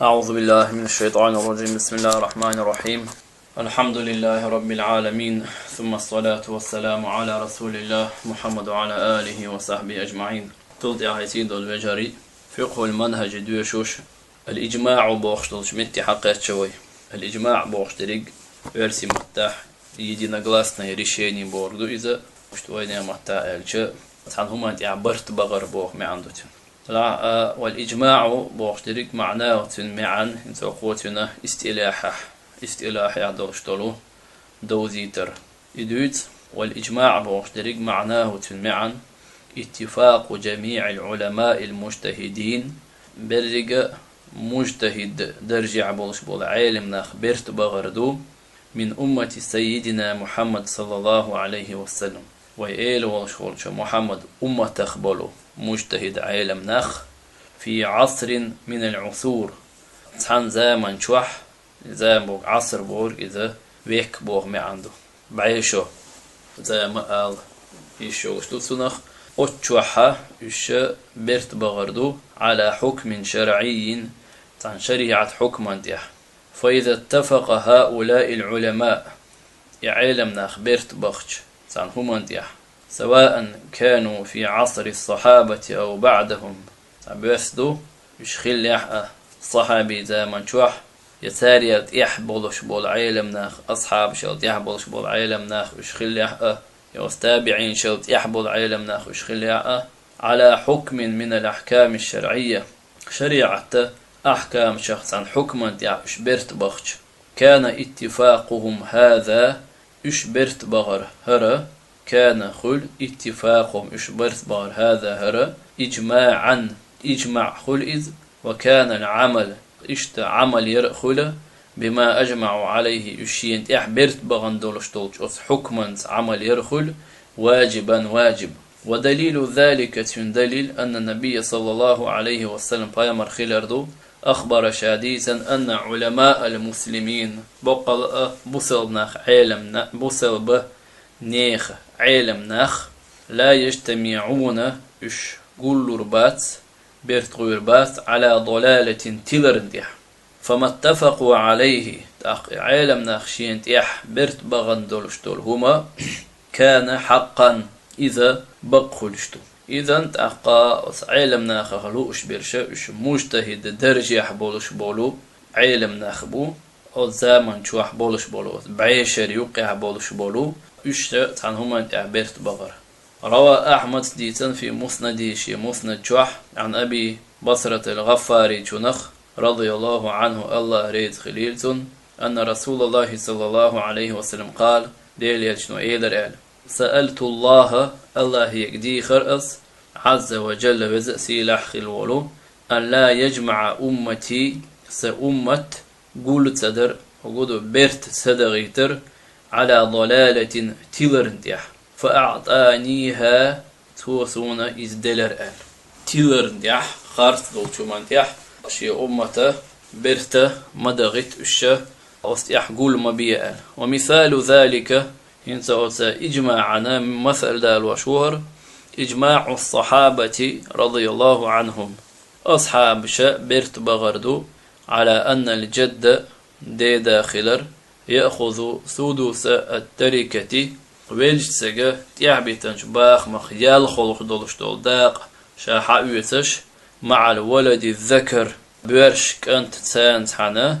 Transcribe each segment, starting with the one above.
أعوذ بالله من الشيطان الرجيم. بسم الله الرحمن الرحيم. الحمد لله رب العالمين، ثم الصلاة والسلام على رسول الله محمد وعلى آله وصحبه أجمعين. تلد أحيسين دول بجاري فقه المنهج دوشوش الإجماع بوخشتلش متي حقيت شوي. الإجماع بوخشتريق версии متاح единогласное решение борду إذا شتويني متاح الشيء تعنهما تعبرت بغر بوخ معندوتين. والإجماع بوخشتريق معناه معا إنسو قوتنا استلاح يعدوشتلو دوزيتر إدوت. والإجماع بوخشتريق معناه معا اتفاق جميع العلماء المجتهدين برجع مجتهد درجة بولش بول عالم ناخ برت بغردو من أمة سيدنا محمد صلى الله عليه وسلم. وإيل والشولش محمد أمة تخبلو مجتهد عالم ناخ في عصر من العصور تحن زمن شوح زمن بوغ عصر بوغ إذا ويك بوغ ما عنده بعيشو زي ما قال يشو شتوسنخ أتشوحة إيش برت بغردو على حكم شرعي عن شريعة حكم انتح. فإذا اتفق هؤلاء العلماء يعلم ناخ برت بغش عن هم انتح سواء كانوا في عصر الصحابة أو بعدهم بيسدو يشخل يحقى صحابي زي ما نشوح يساريت يحبولش بول عالم ناخ أصحاب شلت يحبولش بول عالم ناخ يشخل يحقى يستابعين شلت يحبول عالم ناخ يشخل يحقى على حكم من الأحكام الشرعية شريعة أحكام شخص عن حكما يشبرت بغش كان اتفاقهم هذا يشبرت بغر هرى كان خل اتفاقهم يشبرت بغر هذا هرى إجماعا إجماع خل إذ وكان العمل عمل يرخل بما أجمعوا عليه يشين يحبرت بغن دولش حكما عمل يرخل واجبا واجب. ودليل ذلك دليل أن النبي صلى الله عليه وسلم بيامر خلردو أخبر شاديثا أن علماء المسلمين بقل بوصل ناخ علم بوصل به نيخ علم ناخ لا يجتمعون إش قول ربات بيرت غيربات على ضلالة تلرندح فما اتفقوا عليه علم ناخ شين تيح بيرت بغن دولشتول هما كان حقا إذا بقخلشتو. إذا تأقى علم ناخ خلوش برشا إش مجتهد درجة بولش بولو علم ناخبو أو زمن شوح بولش بولو بعيشر يوقع بولش بولو إش تعنهما تعبرت بغر. روى أحمد ديتن في مسند مسند شوح عن أبي بصرة الغفاري شنخ رضي الله عنه الله ريد خليلتن أن رسول الله صلى الله عليه وسلم قال ديل يلشنو إيدر سألت الله يقدي خرأس عز وجل وزأسي لحخ الولو أن لا يجمع أمتي سأمت قول تدر وقودو برت سدغيتر على ضلالة تلرندح فأعطانيها توسون إزدلر تلرندح خارت دولشو منتح شي أمته برت مدغت الشا أستيح قول مبيئا. ومثال ذلك إنسا إجماعنا من مثل دال وشور إجماع الصحابة رضي الله عنهم أصحاب شاء برت بغردو على أن الجد دي داخلر يأخذ سدس التركة ويلجسجة تيعبتنش باخ مخيال خلق دولش دول داق شاحاويتش مع الولد الذكر بيرش كانت تسانت حنا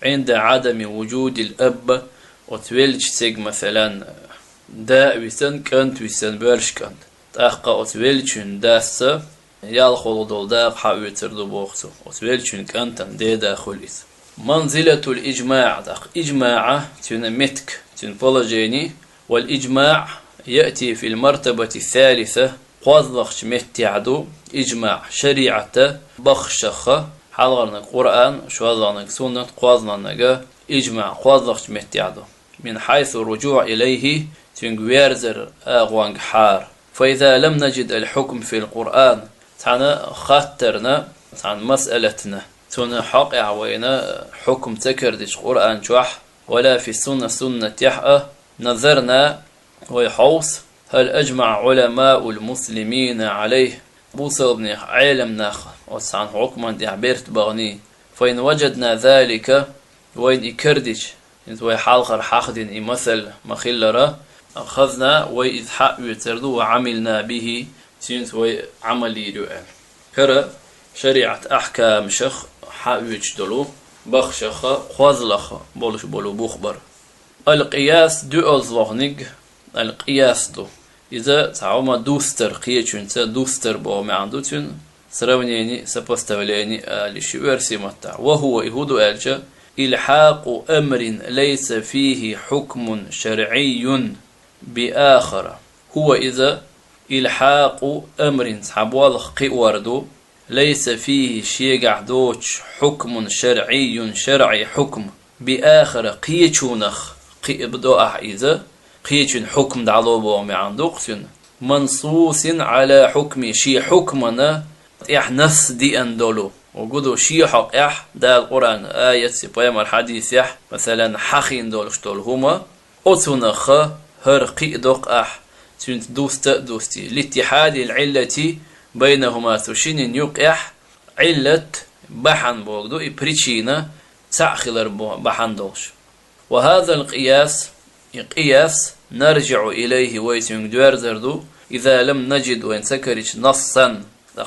عند عدم وجود الأب وتويلج سيج مثلا دا ويسن كانت ويسن بيرش كانت تأخى وتويلجن داسة يالخلو دول داق حاويتر دو بوخسو وتويلجن كانت دي داخل إس منزلة الإجماع داق إجماعة تنمتك تنبولجيني. والإجماع يأتي في المرتبة الثالثة قوضخش متعدو إجماع شريعة بخشخة حضرنا القرآن شوضنا سنة قوضنا إجماع قوضخش متعدو من حيث الرجوع إليه تنغويرزر أغوانغ حار. فإذا لم نجد الحكم في القرآن تانا خاطرنا تان مسألتنا تون حق عوينا حكم تكردش قرآن جوح ولا في السنة سنة يحأ نظرنا ويحوص هل أجمع علماء المسلمين عليه بوصل بن علم ناخ وسعن حكما دعبرت بغني فإن وجدنا ذلك وين إكردش إنت وي حالخر حاخدين مثل مخلرة أخذنا وإذ حق يتردو وعملنا به سينت وي عملي رؤال كرا شريعة أحكام شخ حق يجدلو بخشخ خوازلخ بولش بولو بخبر القياس دو أزلغنق القياس دو إذا تعوما دوستر قيتشنت دوستر بو معندوتن سرونيني سبستوليني لشيور سيمتع وهو إهودو ألجا إلحاق أمر ليس فيه حكم شرعي بآخر هو إذا إلحاق أمر حبوالخ قيوردو ليس فيه شيء دوش حكم شرعي حكم بآخر قيتشونخ قيبدو إذا قيتشن حكم دعلوبو معندوقسن منصوص على حكم شي حكمنا نص دي أندولو وجودو شي حق دا القرآن آية سبايم الحديث مثلا حخين دولش دول هما أتنخ هر قيدوق تنت دوستي الاتحاد العلة بينهما تشين يقح علة بحن بوغدو إبريتشينا تأخلر بحن دولش وهذا القياس نرجع إليه ويتنك دوار زردو إذا لم نجد وين سكرج نصا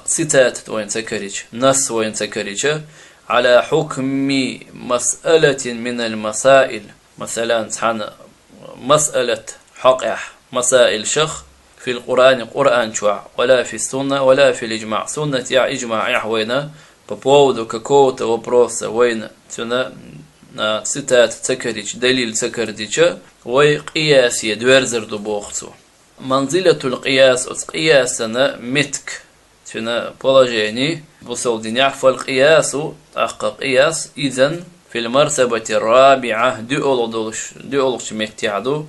ستات وين سكرج نص وين سكرج على حكم مسألة من المسائل مثلا مسألة حقح مسائل شخ في قرآن شوع ولا في السنة ولا في الإجماع سنة يا إجماع وين ببودو ككوت وبروس وين تنا ستات سكرج دليل سكرج وقياس يدوار زردو بوختو منزلة القياس قياسنا متك تنا بولاجيني بوصل دنيا فالقياس قياس إذن في المرتبة الرابعة دولش متعدو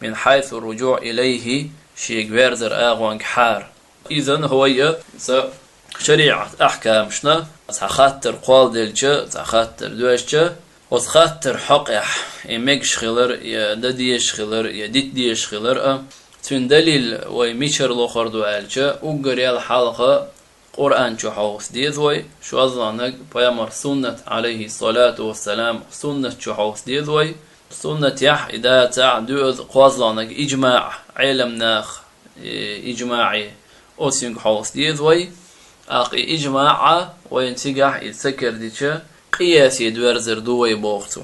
من حيث الرجوع إليه شيء غيرزر أغوانك حار إذن هو شريعة أحكام شنا تخاطر قوال دلجة تخاطر دوشجة وتخاطر حقح إميكش خلر يا دديش خلر يا ديش خلر تون دليل ويميشر لوخر دو ألجة وقريال حلقة قرآن شو حوص ديذوي شو أظلانك بيامر سنة عليه الصلاة والسلام سنة شو حوص ديذوي سنة إذا تعدوذ قوازلانك إجماع علم ناخ إجماعي أوسينك حوص ديذوي أقي إجماع وينتقح يتسكر ديشة قياس يدور زردوي بوغتو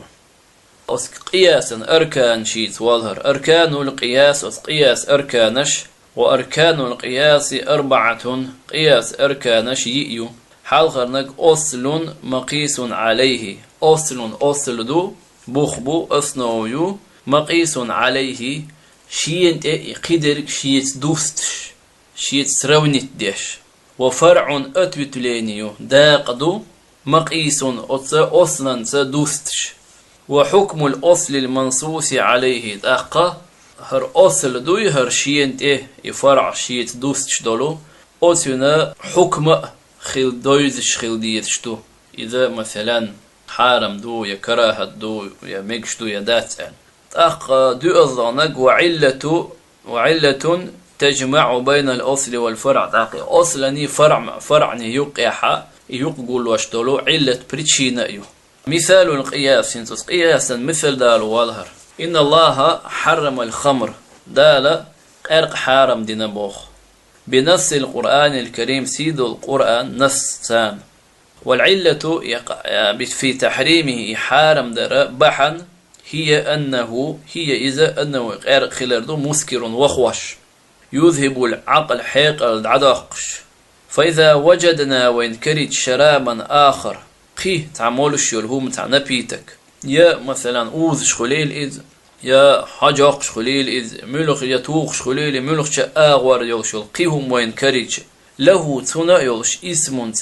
قياسا أركان شيت والهر أركان القياس قياس أركانش وأركان القياس 4 قياس أركانش يئيو حالغرنك أصل مقيس عليه أصل دو بخبو أصنويو مقيس عليه شينت قدرك شيت دوستش شيت سرونت ديش وفرع أتوتلينيو داقدو مقيس أصلا سدوستش وحكم الأصل المنصوص عليه داقة هر أصل دوي هر شينت يفرع شيت دوستش دولو أصلنا حكم خيل دويزش خيل ديتشتو إذا مثلا حارم دو يا كراهة دو يا ميكش دو يا داتان داقة دو أظنك وعلة تجمع بين الأصل والفرع داقة أصلني فرعني يقيحا يقول واشتولو علة بريتشينا يو مثال القياس قياسا مثل دال والهر إن الله حرم الخمر دال قرق حارم دينبوخ بنص القرآن الكريم سيد القرآن نص سام والعلة في تحريمه حارم در بحن هي إذا أنه قرق خلردو مسكر وخوش يذهب العقل حيق العداقش فإذا وجدنا وينكرت شرابا آخر قي تعملش يلهم تعنبيتك يا مثلا أوز شخليل إذ يا حجاق شخليل إذ ملخ يتوق شخليل ملخ شآغور يلشل قيهم وينكرت له تنا يلش اسم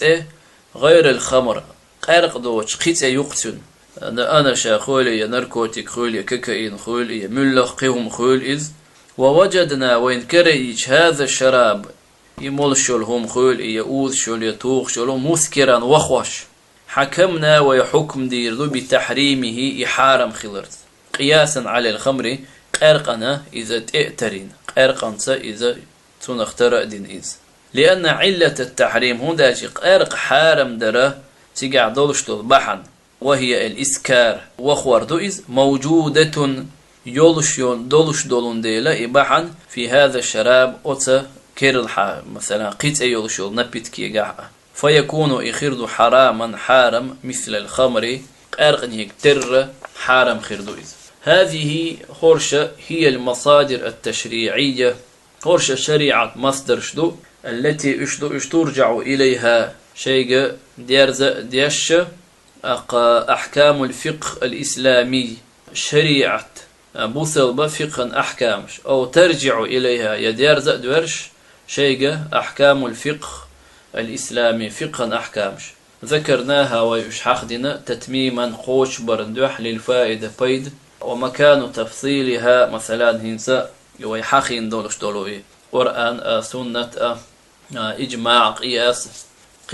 غير الخمر قرق دوش قيت يقتل أنا شاخولي يا نركوتيك خولي ككاين خولي ملخ قيهم خول إذ ووجدنا وينكرت هذا الشراب يملشل هم خول يؤذ شل يتوق شل مسكرا وخوش حكمنا ويحكم ديردو بتحريمه إحارم خلرت قياسا على الخمر قرقنا إذا تأترين قرقنسا إذا تنخترق دين إذ لأن علة التحريم هو داجي قرق حارم درا تيجع دولش دول بحن وهي الإسكار وخور دوئز موجودة يولشيون دولش دولون ديلا إباحا في هذا الشراب أوتا كيرلحا مثلا قيت يولشيون نبت كي فيكون إخيرد حراما حارم مثل الخمر أرغنيك تر حارم خيردوئز. هذه هورشة هي المصادر التشريعية هورشة شريعة مصدر شدو التي ترجع إليها شيء ديش أحكام الفقه الإسلامي شريعة بوصل بفقه أحكامش أو ترجع إليها يديرز دورش شيء أحكام الفقه الإسلامي فقه أحكامش ذكرناها ويشحخدنا تتميما قوش برندوح للفائدة بيد ومكان تفصيلها مثلا هنسا ويحخين دولش دولوي قرآن سنة إجماع قياس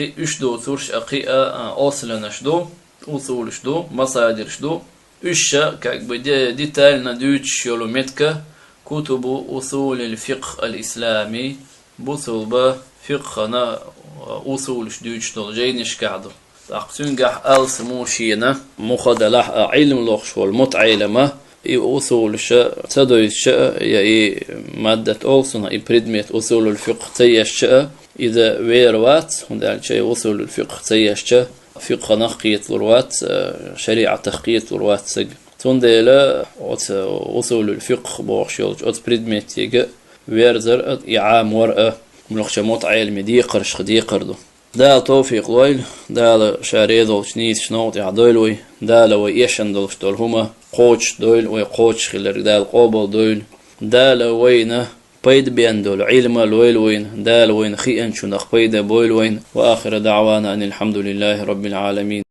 اشدو ثورش أصل نشدو أصول شدو مصادر شدو بدي ديتالنا دوتش يولومتك كتب أصول الفقه الإسلامي بوصل بفقهنا أصول شدوش دول جينش كعدو أقسنجح ألسموشينا مخدلح علم لغش والمتعلمة أصول تدويش مادة أولسنا بريدميت أصول الفقه تيش إذا ويروات هندال شيء أصول الفقه تيش فقه نقية الروات شريعة تحقية الروات سج تندلا أصول الفقه بوشيل بريدميت يجا ويرزر إعام ورقة ملخش متعلم دي قرش دي قردو دا توفيق ويل دا شاريدو شنيت شنوت يعدولوي دا لو يشن دولش دول هما قوش دول ويقوش خلال دا القوبل دول دا لوينه بيد بيان دول علم الويل وين دا لوين خيئن شنخ بيد بويل وين وآخر دعوانا أن الحمد لله رب العالمين.